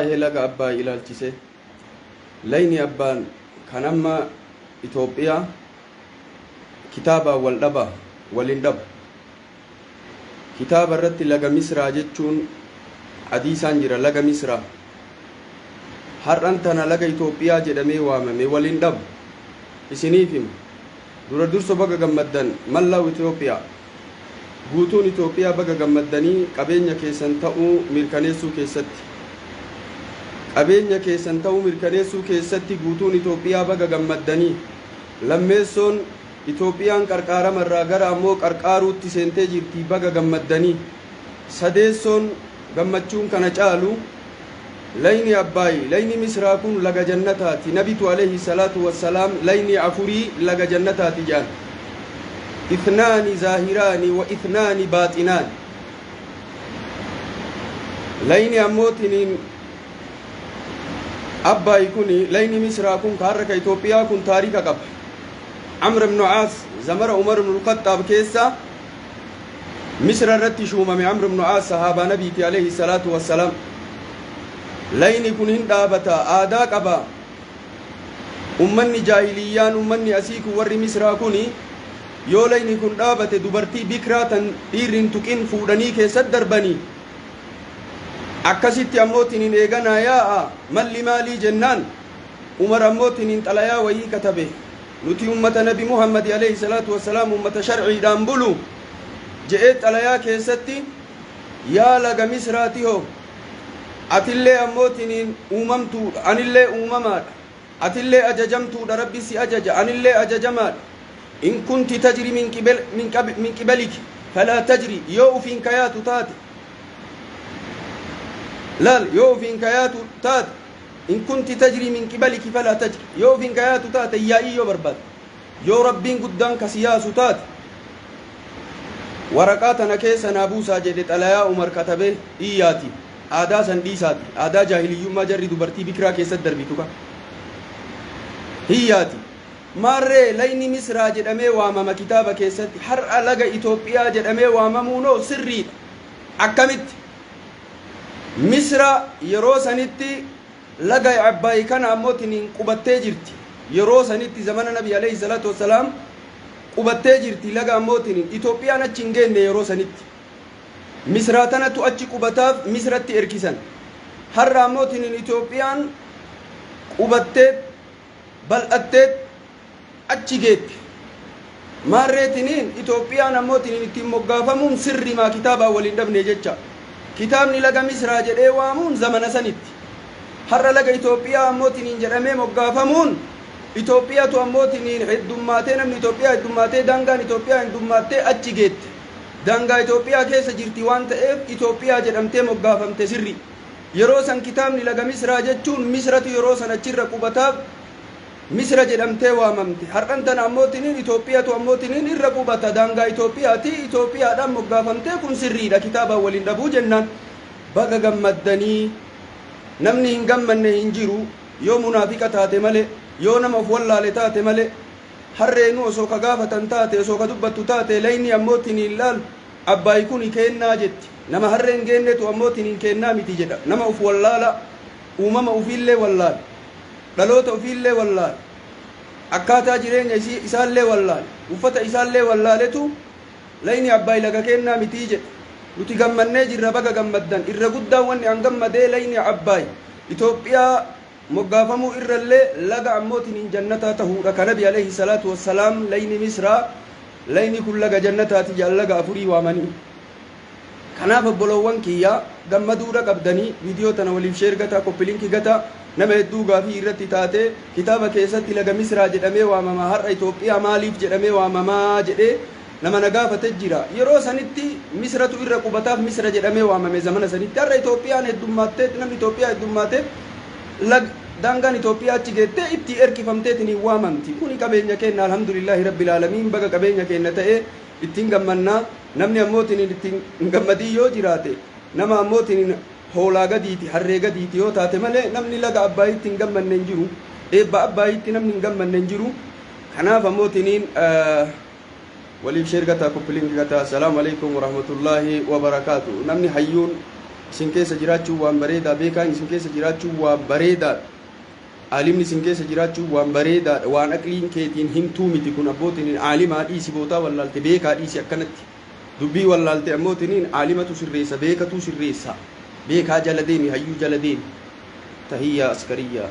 laga abbaa ilaalchise layni abbaan kan amma Itoophiyaa kitaaba wal dhaba waliin dhabu kitaaba irratti laga Misraa jechuun hadiisaan jira laga Misraa har'an tana laga Itoophiyaa jedhamee waamame waliin dhabu isiniif hima dura durso baga gammaddan mallaw Itoophiyaa guutuun Itoophiyaa baga gammaddanii qabeenya keessan ta'uu mirkaneessuu keessatti qabeenya keessan ta'uu mirkaneessuu keessatti guutuun Itoophiyaa baga gammaddanii lammeessoon Itoophiyaan qarqaarama irraa gara ammoo qarqaaruutti seentee jirti baga gammaddanii sadeessoon gammachuun kana caalu layni abbaay layni Misraa kun laga jannataati nabitu alayhi salatu wassalaam layni afurii laga jannataati jaan ithnani zahirani wa ithnani batinani layni ammootiin abbaay kuni layni Misraa kun kaarraka Itoophiyaa kun taarika qaba Amr ibn Aas zamara Umar ibn al-Khattab keessa Misra irratti shuumame Amr ibn Aas sahaaba nabiiti alayhi salatu wassalaam layni kun hin dhaabata aadaa qaba ummanni jaahiliyyaan ummanni asiiku warri Misraa kuni yoo layni kun dhaabate dubartii bikraatan dhiirrin tuqin fuudhanii keessatti darbanii akkasitti ammootiin eeganaa yaa'a malli maalii jennaan Umar ammootiin xalayaa wayii katabe nuti ummata nabi Muhammad alayhi salatu wassalaam ummata shar'iidhaan bulu je'ee xalayaa keessatti yaa laga Misraati hoo atillee ammootiin uumamtu anillee uumamaadha atillee ajajamtuudha rabbi si ajaja anillee ajajamaadha in kunti tajri min qibaliki falaa tajri yoo ufiin kayaatu taate lal yoo ufiin kayaatu taate in kunti tajri min qibaliki falaa tajri yoo ufiin kayaatu taate yaa'ii yoo barbaade yoo rabbiin guddaan kasiyaasu taate waraqaa tana keessa naa buusaa jedhe xalayaa Umar katabee iyyaati aadaa san dhiisaati aadaa jaahiliyyummaa jarri dubartii bikiraa keessatti darbitu ka hiyyaati maarree layni Misraa jedhamee waamama kitaaba keessatti har'a laga Itoophiyaa jedhamee waamamuunoo sirriidha akkamitti Misra yeroo sanitti laga Abbaay kana ammootiin qubattee jirti yeroo sanitti zamana nabi alayhi salatu wassalaam qubattee jirti laga ammootiin Itoophiyaan achi hin geenne yeroo sanitti Misraa tanatu achi qubataaf Misratti erkisan har'a ammootiin Itoophiyaan qubattee bal'attee achi geette maarreetiniin Itoophiyaan ammootiin ittiin moggaafamuun sirri maa kitaabaa waliin dhabne jecha kitaabni laga Misraa jedhee waamuun zamana sanitti har'a laga Itoophiyaa ammootiin jedhamee moggaafamuun Itoophiyaatu ammootiin heddummaatee namni Itoophiyaa heddummaatee daangaan Itoophiyaa heddummaatee achi geette daangaa Itoophiyaa keessa jirti waan ta'eef Itoophiyaa jedhamtee moggaafamte sirri yeroo san kitaabni laga Misraa jechuun Misratu yeroo san achirra qubataaf Misra jedhamtee waamamte har'an tana ammootiin Itoophiyaatu ammootiin irra qubata daangaa Itoophiyaati Itoophiyaadhaan moggaafamtee kun sirriidha kitaabaa waliin dhabuu jennaan baga gammaddanii namni hin gammanne hin jiru yoo munaafiqa taate malee yoo nama of wallaale taate malee harreenu osoo ka gaafatan taate osoo ka dubbattu taate layni ammootiin ilaal abbaay kun kennaa jetti nama harreen geennetu ammootiin kennaa miti jedha nama of wallaala uumama ufiillee wallaale dhaloota ufiillee wallaale akkaataa jireenya isaallee wallaale uffata isaallee wallaaletu layni abbaay laga kennaa miti jedha nuti gammannee jirra baga gammaddan irra guddaan wanni an gammadee layni abbaay Itoophiyaa moggaafamuu irrallee laga ammootiin jannataa tahuudha ka nabi alayhi salatu wassalaam layni Misraa layni kun laga jannataati jedhan laga afurii waamanii kanaaf obbolowwan kiyyaa gammaduudha qabdanii viidiyoo tana waliif sheer gataa koppilinkii gataa nama hedduu gaafii irratti taate kitaaba keessatti laga Misraa jedhamee waamama har'a Itoophiyaa maaliif jedhamee waamamaa jedhee nama nagaafate jira yeroo sanitti Misratu irra qubataaf Misra jedhamee waamame zamana sanitti har'a Itoophiyaan heddummaatee namni Itoophiyaa heddummaatee daangaan Itoophiyaa achi geettee itti erkifamteetiin waamamti kuni qabeenya keenya alhamdulillahi rabbil aalamiin baga qabeenya keenya ta'ee ittiin gammannaa namni ammootiin ittiin gammadii yoo jiraate nama ammootiin hoolaa gadiiti harree gadiiti yoo taate malee namni laga abbaayitti hin gammanne hin jiru eebba abbaayitti namni hin gammanne hin jiru kanaaf ammootiin waliif sheer gataa koppiliin gataa assalaamu alaykum wa rahmatullahi wa barakaatu namni hayyuun isin keessa jiraachuu waan bareedaa beekaan isin keessa jiraachuu waan bareedaa aalimni isin keessa jiraachuu waan bareedaa waan aqliin keetiin himtuu miti kun abbootiin aalimaa dhiisi bootaa wallaalte beekaa dhiisi akkanatti dubbii wallaalte ammootiin aalimatu sirreessa beekatu sirreessa beekaa jala deemi hayyuu jala deemi tahiyyaa askariyyaa